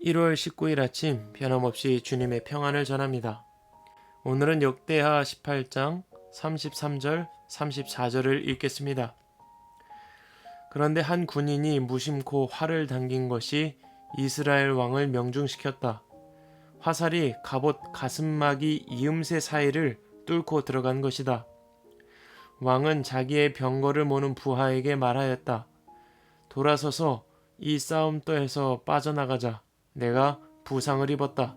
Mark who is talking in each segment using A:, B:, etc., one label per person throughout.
A: 1월 19일 아침 변함없이 주님의 평안을 전합니다. 오늘은 역대하 18장 33절, 34절을 읽겠습니다. 그런데 한 군인이 무심코 활을 당긴 것이 이스라엘 왕을 명중시켰다. 화살이 갑옷 가슴막이 이음새 사이를 뚫고 들어간 것이다. 왕은 자기의 병거를 모는 부하에게 말하였다. 돌아서서 이 싸움터에서 빠져나가자. 내가 부상을 입었다.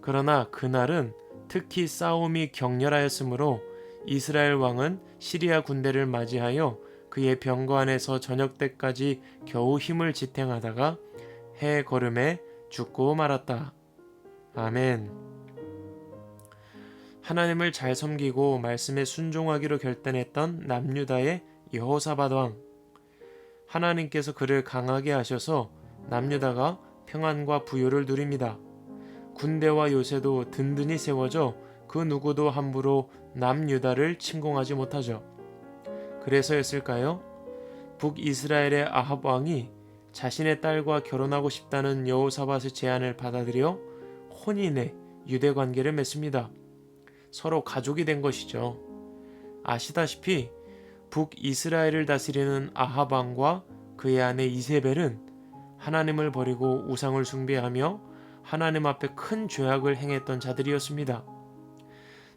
A: 그러나 그날은 특히 싸움이 격렬하였으므로 이스라엘 왕은 시리아 군대를 맞이하여 그의 병거 안에서 저녁 때까지 겨우 힘을 지탱하다가 해 거름에 죽고 말았다. 아멘. 하나님을 잘 섬기고 말씀에 순종하기로 결단했던 남유다의 여호사밧 왕. 하나님께서 그를 강하게 하셔서 남유다가 평안과 부요를 누립니다. 군대와 요새도 든든히 세워져 그 누구도 함부로 남유다를 침공하지 못하죠. 그래서였을까요? 북이스라엘의 아합 왕이 자신의 딸과 결혼하고 싶다는 여호사밧의 제안을 받아들여 혼인의 유대 관계를 맺습니다. 서로 가족이 된 것이죠. 아시다시피 북이스라엘을 다스리는 아합 왕과 그의 아내 이세벨은 하나님을 버리고 우상을 숭배하며 하나님 앞에 큰 죄악을 행했던 자들이었습니다.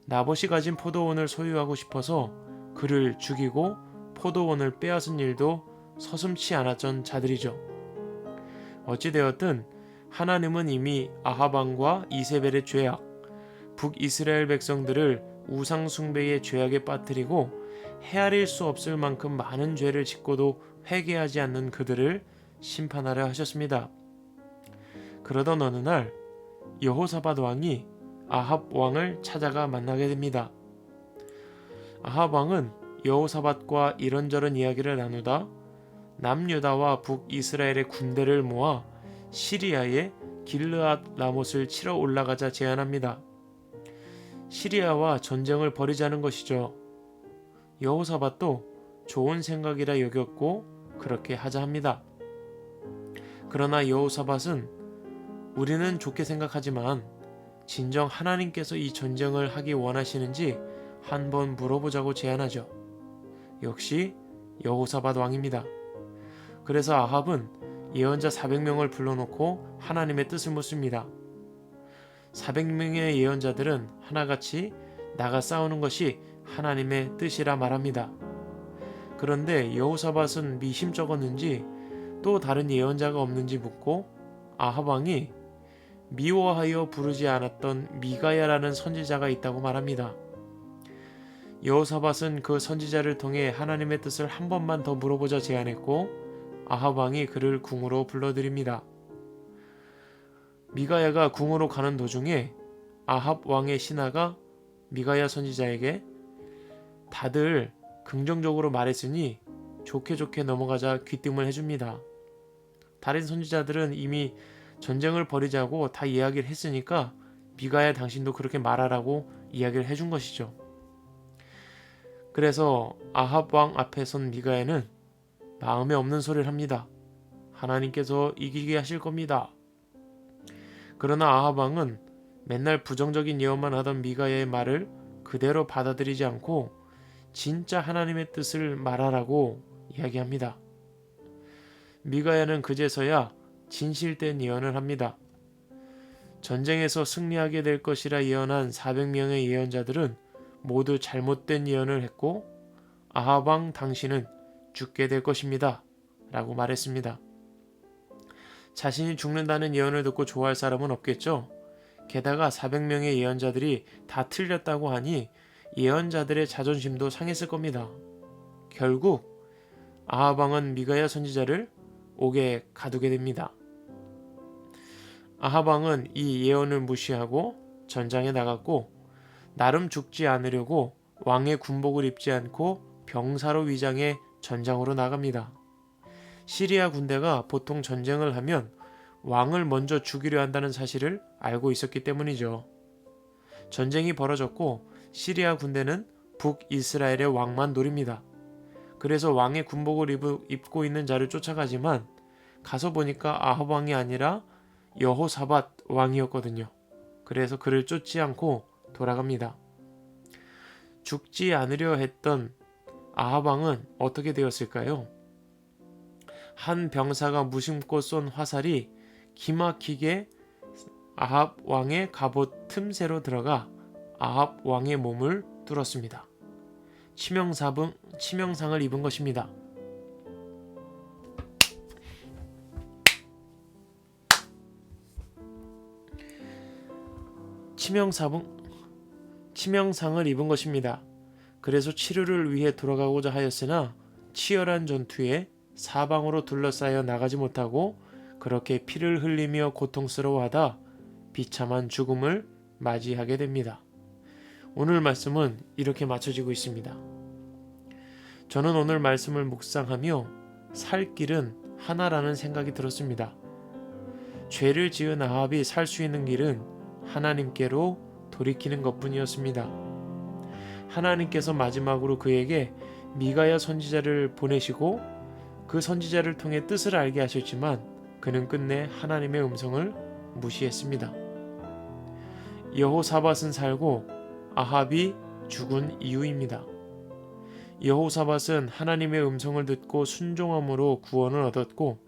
A: 나봇이 가진 포도원을 소유하고 싶어서 그를 죽이고 포도원을 빼앗은 일도 서슴지 않았던 자들이죠. 어찌되었든 하나님은 이미 아합 왕과 이세벨의 죄악, 북이스라엘 백성들을 우상 숭배의 죄악에 빠뜨리고 헤아릴 수 없을 만큼 많은 죄를 짓고도 회개하지 않는 그들을 심판하려 하셨습니다. 그러던 어느 날 여호사밧 왕이 아합 왕을 찾아가 만나게 됩니다. 아합 왕은 여호사밧과 이런저런 이야기를 나누다 남유다와 북이스라엘의 군대를 모아 시리아의 길르앗 라못을 치러 올라가자 제안합니다. 시리아와 전쟁을 벌이자는 것이죠. 여호사밧도 좋은 생각이라 여겼고 그렇게 하자 합니다. 그러나 여호사밧은 우리는 좋게 생각하지만 진정 하나님께서 이 전쟁을 하기 원하시는지 한번 물어보자고 제안하죠. 역시 여호사밧 왕입니다. 그래서 아합은 예언자 400명을 불러놓고 하나님의 뜻을 묻습니다. 400명의 예언자들은 하나같이 나가 싸우는 것이 하나님의 뜻이라 말합니다. 그런데 여호사밧은 미심쩍었는지 또 다른 예언자가 없는지 묻고 아합 왕이 미워하여 부르지 않았던 미가야라는 선지자가 있다고 말합니다. 여호사밧은 그 선지자를 통해 하나님의 뜻을 한 번만 더 물어보자 제안했고 아합 왕이 그를 궁으로 불러들입니다. 미가야가 궁으로 가는 도중에 아합 왕의 신하가 미가야 선지자에게 다들 긍정적으로 말했으니 좋게 넘어가자 귀띔을 해줍니다. 다른 선지자들은 이미 전쟁을 벌이자고 다 이야기를 했으니까 미가야 당신도 그렇게 말하라고 이야기를 해준 것이죠. 그래서 아합 왕 앞에 선 미가야는 마음에 없는 소리를 합니다. 하나님께서 이기게 하실 겁니다. 그러나 아합 왕은 맨날 부정적인 예언만 하던 미가야의 말을 그대로 받아들이지 않고 진짜 하나님의 뜻을 말하라고 이야기합니다. 미가야는 그제서야 진실된 예언을 합니다. 전쟁에서 승리하게 될 것이라 예언한 400명의 예언자들은 모두 잘못된 예언을 했고 아합 왕 당신은 죽게 될 것입니다. 라고 말했습니다. 자신이 죽는다는 예언을 듣고 좋아할 사람은 없겠죠. 게다가 400명의 예언자들이 다 틀렸다고 하니 예언자들의 자존심도 상했을 겁니다. 결국 아합 왕은 미가야 선지자를 옥에 가두게 됩니다. 아합 왕은 이 예언을 무시하고 전장에 나갔고 나름 죽지 않으려고 왕의 군복을 입지 않고 병사로 위장해 전장으로 나갑니다. 시리아 군대가 보통 전쟁을 하면 왕을 먼저 죽이려 한다는 사실을 알고 있었기 때문이죠. 전쟁이 벌어졌고 시리아 군대는 북이스라엘의 왕만 노립니다. 그래서 왕의 군복을 입고 있는 자를 쫓아가지만 가서 보니까 아합 왕이 아니라 여호사밧 왕이었거든요. 그래서 그를 쫓지 않고 돌아갑니다. 죽지 않으려 했던 아합 왕은 어떻게 되었을까요? 한 병사가 무심코 쏜 화살이 기막히게 아합 왕의 갑옷 틈새로 들어가 아합 왕의 몸을 뚫었습니다. 치명상을 입은 것입니다. 치명상을 입은 것입니다. 그래서 치료를 위해 돌아가고자 하였으나 치열한 전투에 사방으로 둘러싸여 나가지 못하고 그렇게 피를 흘리며 고통스러워하다 비참한 죽음을 맞이하게 됩니다. 오늘 말씀은 이렇게 맞춰지고 있습니다. 저는 오늘 말씀을 묵상하며 살 길은 하나라는 생각이 들었습니다. 죄를 지은 아합이 살 수 있는 길은 하나님께로 돌이키는 것뿐이었습니다. 하나님께서 마지막으로 그에게 미가야 선지자를 보내시고 그 선지자를 통해 뜻을 알게 하셨지만 그는 끝내 하나님의 음성을 무시했습니다. 여호사밧은 살고 아합이 죽은 이유입니다. 여호사밧은 하나님의 음성을 듣고 순종함으로 구원을 얻었고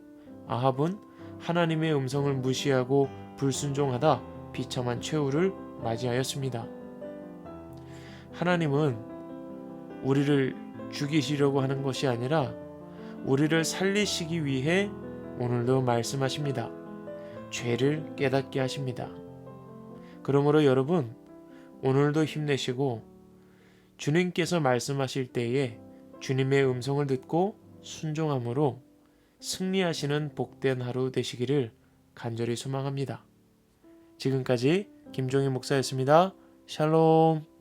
A: 아합은 하나님의 음성을 무시하고 불순종하다 비참한 최후를 맞이하였습니다. 하나님은 우리를 죽이시려고 하는 것이 아니라 우리를 살리시기 위해 오늘도 말씀하십니다. 죄를 깨닫게 하십니다. 그러므로 여러분, 오늘도 힘내시고 주님께서 말씀하실 때에 주님의 음성을 듣고 순종함으로 승리하시는 복된 하루 되시기를 간절히 소망합니다. 지금까지 김종희 목사였습니다. 샬롬.